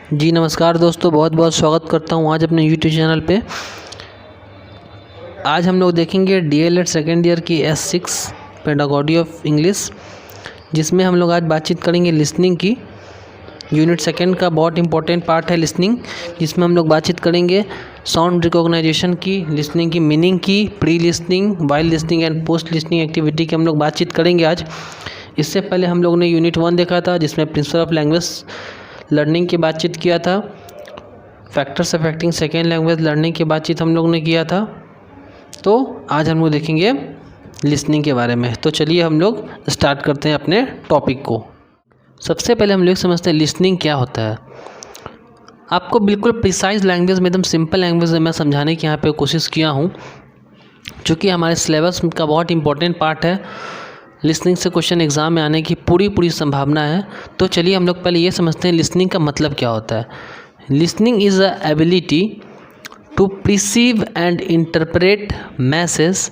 जी नमस्कार दोस्तों, बहुत बहुत स्वागत करता हूँ आज अपने यूट्यूब चैनल पे। आज हम लोग देखेंगे डीएलएड सेकेंड ईयर की S6 पेडागोजी ऑफ इंग्लिश, जिसमें हम लोग आज बातचीत करेंगे लिसनिंग की। यूनिट सेकेंड का बहुत इंपॉर्टेंट पार्ट है लिसनिंग, जिसमें हम लोग बातचीत करेंगे साउंड रिकॉग्नाइजेशन की, लिसनिंग की मीनिंग की, pre listening, while listening and post listening activity की हम लोग बातचीत करेंगे आज। इससे पहले हम लोग ने यूनिट 1 देखा था, जिसमें प्रिंसिपल ऑफ लैंग्वेज लर्निंग की बातचीत किया था। Factors affecting second language learning की बातचीत हम लोग ने किया था। तो आज हम लोग देखेंगे लिसनिंग के बारे में। तो चलिए हम लोग स्टार्ट करते हैं अपने टॉपिक को। सबसे पहले हम लोग समझते हैं लिसनिंग क्या होता है। आपको बिल्कुल प्रिसाइज लैंग्वेज में, एकदम सिंपल लैंग्वेज में मैं समझाने की यहाँ पे कोशिश किया हूँ, चूँकि हमारे सिलेबस का बहुत इंपॉर्टेंट पार्ट है। लिसनिंग से क्वेश्चन एग्ज़ाम में आने की पूरी संभावना है। तो चलिए हम लोग पहले ये समझते हैं लिसनिंग का मतलब क्या होता है। Listening is a ability to perceive and interpret message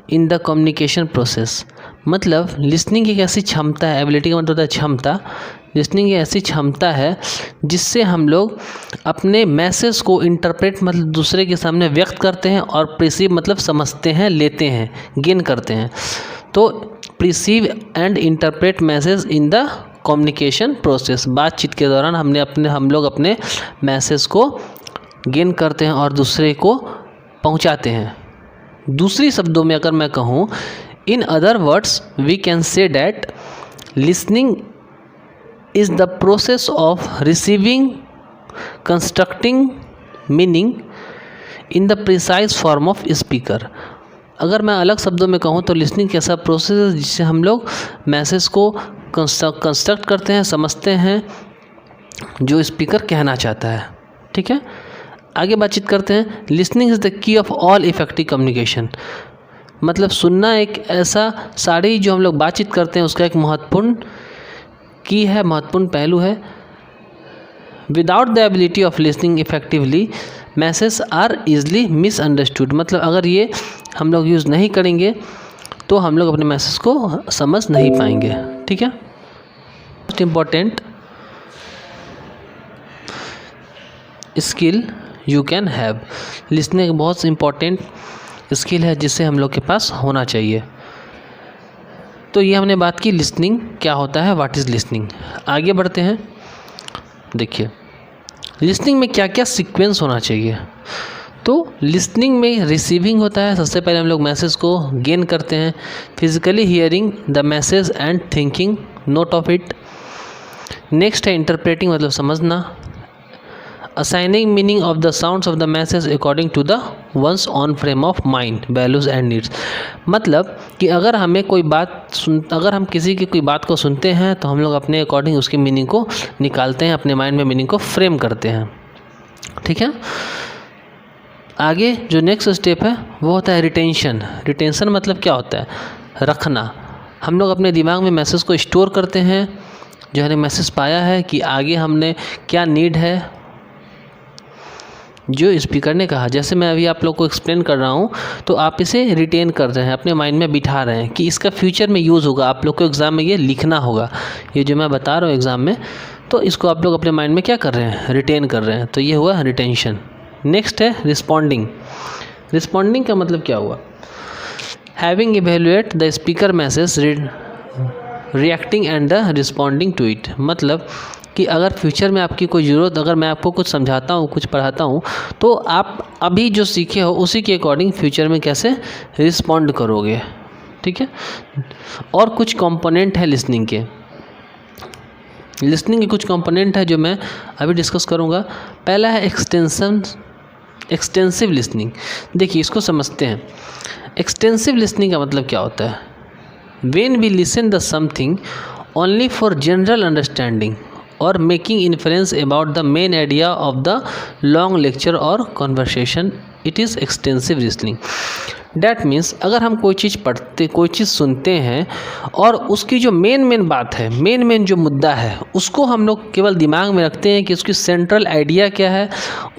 in the communication process. मतलब लिसनिंग एक ऐसी क्षमता है, एबिलिटी का मतलब होता है क्षमता। लिसनिंग एक ऐसी क्षमता है जिससे हम लोग अपने मैसेज को इंटरप्रेट मतलब दूसरे के सामने व्यक्त करते हैं, और परसीव मतलब समझते हैं, लेते हैं, गेन करते हैं। तो perceive and interpret message in the communication process, बातचीत के दौरान हम लोग अपने मैसेज को गेन करते हैं और दूसरे को पहुंचाते हैं। दूसरी शब्दों में अगर मैं कहूँ, in other words we can say that listening is the process of receiving, constructing meaning in the precise form of speaker. अगर मैं अलग शब्दों में कहूँ तो लिसनिंग कैसा प्रोसेस है जिससे हम लोग मैसेज को कंस्ट्रक्ट करते हैं, समझते हैं जो स्पीकर कहना चाहता है। ठीक है, आगे बातचीत करते हैं। Listening is the key of all effective communication. मतलब सुनना एक ऐसा सारी जो हम लोग बातचीत करते हैं उसका एक महत्वपूर्ण की है, महत्वपूर्ण पहलू है। Without the ability of listening effectively message are easily misunderstood. मतलब अगर ये हम लोग यूज़ नहीं करेंगे तो हम लोग अपने मैसेज को समझ नहीं पाएंगे। ठीक है, most important skill you can have. Listening एक बहुत इम्पॉर्टेंट स्किल है जिससे हम लोग के पास होना चाहिए। तो ये हमने बात की लिसनिंग क्या होता है, व्हाट इज़ लिसनिंग। आगे बढ़ते हैं। देखिए लिसनिंग में क्या क्या सीक्वेंस होना चाहिए। तो लिसनिंग में रिसीविंग होता है, सबसे पहले हम लोग मैसेज को गेन करते हैं। Physically hearing the message and thinking not of it. Next है इंटरप्रेटिंग, मतलब समझना। Assigning meaning of the sounds of the message according to the one's own frame of mind, values and needs. मतलब कि अगर हमें अगर हम किसी की कोई बात को सुनते हैं तो हम लोग अपने अकॉर्डिंग उसकी मीनिंग को निकालते हैं, अपने माइंड में मीनिंग को फ्रेम करते हैं। ठीक है, आगे जो नेक्स्ट स्टेप है वो होता है रिटेंशन। रिटेंशन मतलब क्या होता है, रखना। हम लोग अपने दिमाग में मैसेज को स्टोर करते हैं, जो हमने मैसेज पाया है कि आगे हमने क्या नीड है जो स्पीकर ने कहा। जैसे मैं अभी आप लोग को एक्सप्लेन कर रहा हूँ तो आप इसे रिटेन कर रहे हैं, अपने माइंड में बिठा रहे हैं कि इसका फ्यूचर में यूज़ होगा। आप लोग को एग्ज़ाम में ये लिखना होगा, ये जो मैं बता रहा हूँ एग्ज़ाम में, तो इसको आप लोग अपने माइंड में क्या कर रहे हैं, रिटेन कर रहे हैं। तो ये हुआ रिटेंशन। नेक्स्ट है रिस्पॉन्डिंग। रिस्पॉन्डिंग का मतलब क्या हुआ, having evaluate the speaker message, reacting and the responding to it. मतलब कि अगर फ्यूचर में आपकी कोई ज़रूरत, अगर मैं आपको कुछ समझाता हूँ, कुछ पढ़ाता हूँ, तो आप अभी जो सीखे हो उसी के अकॉर्डिंग फ्यूचर में कैसे रिस्पॉन्ड करोगे। ठीक है, और कुछ कंपोनेंट है लिसनिंग के। लिसनिंग के कुछ कंपोनेंट है जो मैं अभी डिस्कस करूँगा। पहला है एक्सटेंसिव लिसनिंग। देखिए इसको समझते हैं। एक्सटेंसिव लिसनिंग का मतलब क्या होता है, when we listen the something only for general understanding और making inference about the main idea of the long lecture और conversation, it is extensive listening. That means अगर हम कोई चीज़ सुनते हैं और उसकी जो मेन बात है, मेन जो मुद्दा है, उसको हम लोग केवल दिमाग में रखते हैं कि उसकी सेंट्रल आइडिया क्या है,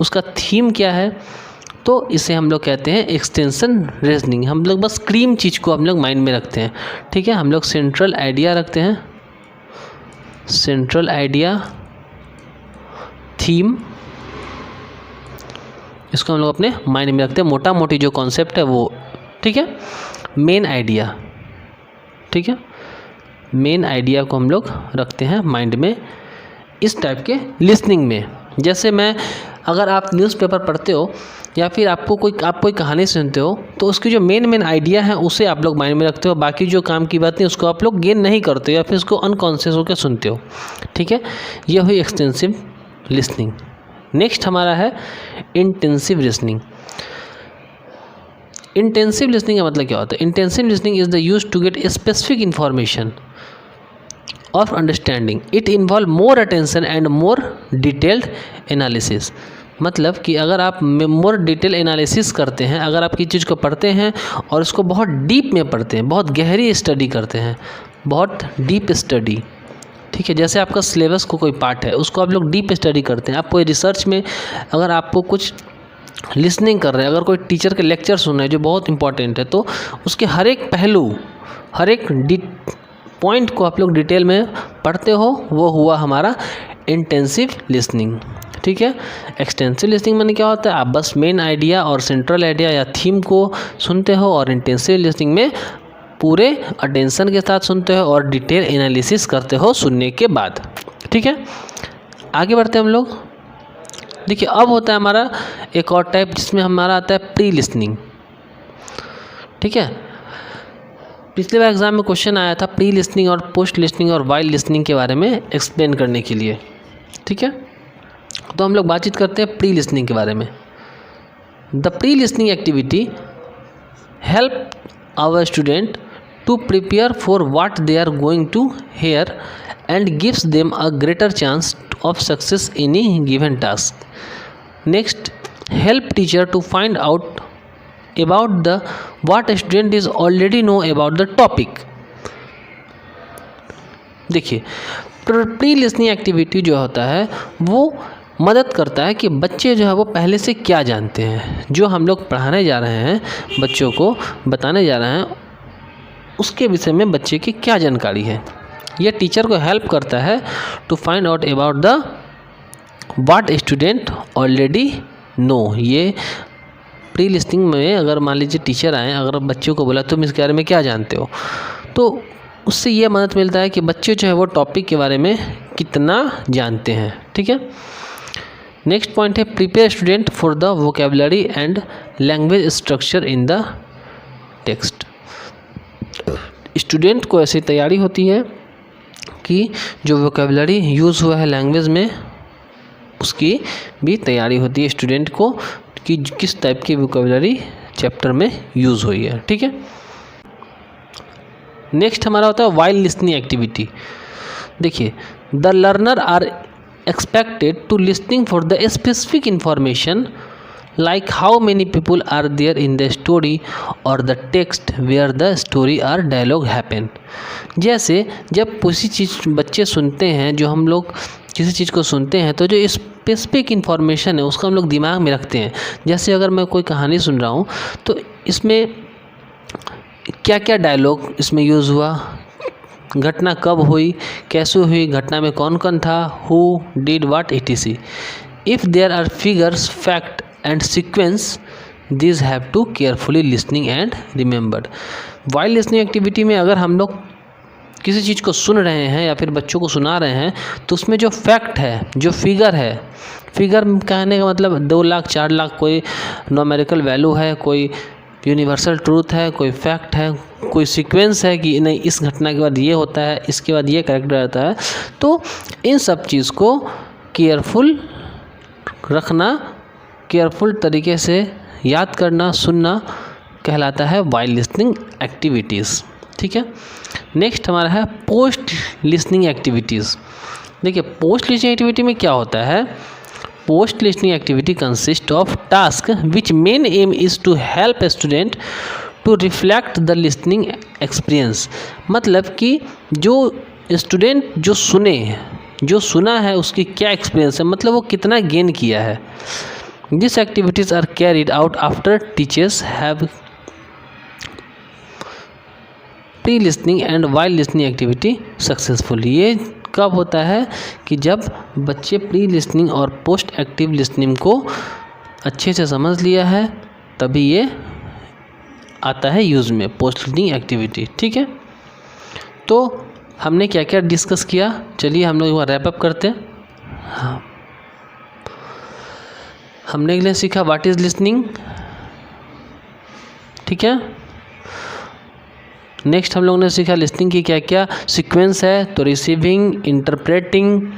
उसका थीम क्या है, तो इसे हम लोग कहते हैं एक्सटेंशन रीजनिंग। हम लोग बस क्रीम चीज़ को हम लोग माइंड में रखते हैं। ठीक है, हम लोग सेंट्रल आइडिया रखते हैं, सेंट्रल आइडिया, थीम, इसको हम लोग अपने माइंड में रखते हैं, मोटा मोटी जो कॉन्सेप्ट है वो, ठीक है। मेन आइडिया, ठीक है, मेन आइडिया को हम लोग रखते हैं माइंड में इस टाइप के लिसनिंग में। जैसे मैं, अगर आप न्यूज़पेपर पढ़ते हो या फिर आप कोई कहानी सुनते हो तो उसकी जो मेन आइडिया है उसे आप लोग माइंड में रखते हो, बाकी जो काम की बातें उसको आप लोग गेन नहीं करते हो या फिर उसको अनकॉन्शियस होकर सुनते हो, ठीक है। यह हुई एक्सटेंसिव लिसनिंग। नेक्स्ट हमारा है इंटेंसिव लिसनिंग। इंटेंसिव लिसनिंग का मतलब क्या होता है? Intensive listening is the use to get specific information of understanding. It involve more attention and more detailed analysis. मतलब कि अगर आप मोर डिटेल एनालिसिस करते हैं, अगर आप किसी चीज़ को पढ़ते हैं और उसको बहुत डीप में पढ़ते हैं, बहुत गहरी स्टडी करते हैं, बहुत डीप स्टडी, ठीक है। जैसे आपका सिलेबस को कोई पार्ट है उसको आप लोग डीप स्टडी करते हैं। आप कोई रिसर्च में अगर आपको कुछ लिसनिंग कर रहे हैं, अगर कोई टीचर के लेक्चर सुन रहे हैं जो बहुत इंपॉर्टेंट है, तो उसके हर एक पहलू, हर एक पॉइंट को आप लोग डिटेल में पढ़ते हो, वो हुआ हमारा इंटेंसिव लिसनिंग, ठीक है। एक्सटेंसिव लिसनिंग में क्या होता है? आप बस मेन आइडिया और सेंट्रल आइडिया या थीम को सुनते हो, और इंटेंसिव लिसनिंग में पूरे अटेंशन के साथ सुनते हो और डिटेल एनालिसिस करते हो सुनने के बाद, ठीक है। आगे बढ़ते हैं हम लोग। देखिए, अब होता है हमारा एक और टाइप जिसमें हमारा आता है प्री लिसनिंग, ठीक है। पिछले बार एग्जाम में क्वेश्चन आया था प्री लिसनिंग और पोस्ट लिसनिंग और वाइल लिसनिंग के बारे में एक्सप्लेन करने के लिए, ठीक है। तो हम लोग बातचीत करते हैं प्री लिसनिंग के बारे में। The pre listening activity help our student to prepare for what they are going to hear and gives them a greater chance of success in a given task. Next, help teacher to find out about the what a student is already know about the topic। देखिए, pre listening activity जो होता है वो मदद करता है कि बच्चे जो है वो पहले से क्या जानते हैं, जो हम लोग पढ़ाने जा रहे हैं, बच्चों को बताने जा रहे हैं, उसके विषय में बच्चे की क्या जानकारी है। यह टीचर को हेल्प करता है to find out about the what student already know. ये प्री लिसनिंग में अगर मान लीजिए टीचर आए, अगर बच्चों को बोला तुम इसके बारे में क्या जानते हो, तो उससे ये मदद मिलता है कि बच्चे जो है वो टॉपिक के बारे में कितना जानते हैं, ठीक है। नेक्स्ट पॉइंट है prepare student for the vocabulary and language structure in the text. Student को ऐसी तैयारी होती है कि जो वोकेबलरी यूज़ हुआ है लैंग्वेज में, उसकी भी तैयारी होती है स्टूडेंट को कि किस टाइप की वोकेबलरी चैप्टर में यूज़ हुई है, ठीक है। नेक्स्ट हमारा होता है वाइल लिसनिंग एक्टिविटी। देखिए, the learner are expected to listening for the specific information like how many people are there in the story और the text where the story are dialogue happen. जैसे जब किसी चीज़ बच्चे सुनते हैं, जो हम लोग किसी चीज़ को सुनते हैं, तो जो स्पेसिफिक इन्फॉर्मेशन है उसको हम लोग दिमाग में रखते हैं। जैसे अगर मैं कोई कहानी सुन रहा हूँ तो इसमें क्या क्या डायलॉग इसमें यूज़ हुआ, घटना कब हुई, कैसे हुई, घटना में कौन कौन था, who did what etc। If there are figures, fact and sequence, this have to carefully listening and remembered. While listening activity में अगर हम लोग किसी चीज़ को सुन रहे हैं या फिर बच्चों को सुना रहे हैं, तो उसमें जो फैक्ट है, जो फिगर है, फिगर कहने का मतलब 2 लाख 4 लाख कोई न्यूमेरिकल वैल्यू है, कोई यूनिवर्सल ट्रूथ है, कोई फैक्ट है, कोई सीक्वेंस है कि नहीं इस घटना के बाद ये होता है, इसके बाद ये कैरेक्टर रहता है, तो इन सब चीज़ को केयरफुल रखना, केयरफुल तरीके से याद करना, सुनना कहलाता है वाइल लिसनिंग एक्टिविटीज़, ठीक है। नेक्स्ट हमारा है पोस्ट लिसनिंग एक्टिविटीज़। देखिए, पोस्ट लिसनिंग एक्टिविटी में क्या होता है? Post listening activity consist of task which main aim is to help student to reflect the listening experience. मतलब कि जो स्टूडेंट जो सुना है उसकी क्या एक्सपीरियंस है, मतलब वो कितना गेन किया है। This activities are carried out after teachers have pre listening and while listening activity successful. ये कब होता है कि जब बच्चे प्री लिसनिंग और पोस्ट एक्टिव लिसनिंग को अच्छे से समझ लिया है, तभी ये आता है यूज़ में, पोस्ट लिसनिंग एक्टिविटी। ठीक है, तो हमने क्या क्या डिस्कस किया, चलिए हम लोग एक बार रैप अप करते हैं। हाँ, हमने एक सीखा व्हाट इज़ लिसनिंग। ठीक है, नेक्स्ट हम लोगों ने सीखा लिसनिंग की क्या क्या सीक्वेंस है, तो रिसीविंग, इंटरप्रेटिंग,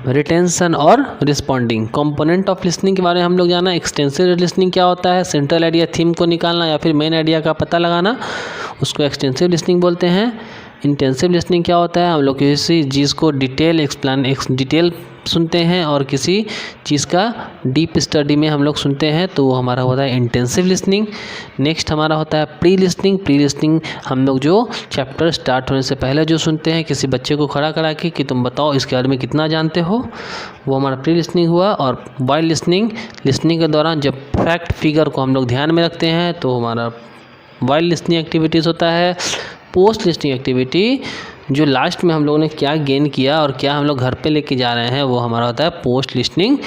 रिटेंशन और रिस्पॉन्डिंग। कंपोनेंट ऑफ लिसनिंग के बारे में हम लोग जाना, एक्सटेंसिव लिसनिंग क्या होता है, सेंट्रल आइडिया थीम को निकालना या फिर मेन आइडिया का पता लगाना, उसको एक्सटेंसिव लिसनिंग बोलते हैं। इंटेंसिव लिसनिंग क्या होता है, हम लोग किसी चीज़ को डिटेल सुनते हैं और किसी चीज़ का डीप स्टडी में हम लोग सुनते हैं, तो वो हमारा होता है इंटेंसिव लिसनिंग। नेक्स्ट हमारा होता है प्री लिसनिंग। प्री लिसनिंग हम लोग जो चैप्टर स्टार्ट होने से पहले जो सुनते हैं, किसी बच्चे को खड़ा करा के कि तुम बताओ इसके बारे में कितना जानते हो, वो हमारा प्री लिसनिंग हुआ। और वाइल लिसनिंग के दौरान जब फैक्ट फिगर को हम लोग ध्यान में रखते हैं, तो हमारा वाइल लिसनिंग एक्टिविटीज़ होता है। पोस्ट लिसनिंग एक्टिविटी, जो लास्ट में हम लोगों ने क्या गेन किया और क्या हम लोग घर पे लेके जा रहे हैं, वो हमारा होता है पोस्ट लिसनिंग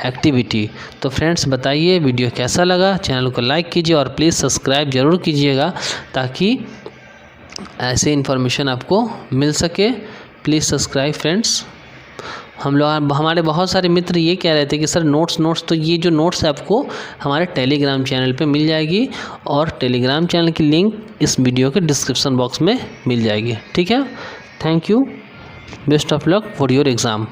एक्टिविटी। तो फ्रेंड्स बताइए वीडियो कैसा लगा, चैनल को लाइक कीजिए और प्लीज़ सब्सक्राइब ज़रूर कीजिएगा ताकि ऐसे इन्फॉर्मेशन आपको मिल सके। Please subscribe friends. हमारे बहुत सारे मित्र ये कह रहे थे कि सर नोट्स, तो ये जो नोट्स है आपको हमारे टेलीग्राम चैनल पे मिल जाएगी और टेलीग्राम चैनल की लिंक इस वीडियो के डिस्क्रिप्शन बॉक्स में मिल जाएगी। ठीक है, thank you, best of luck for your exam.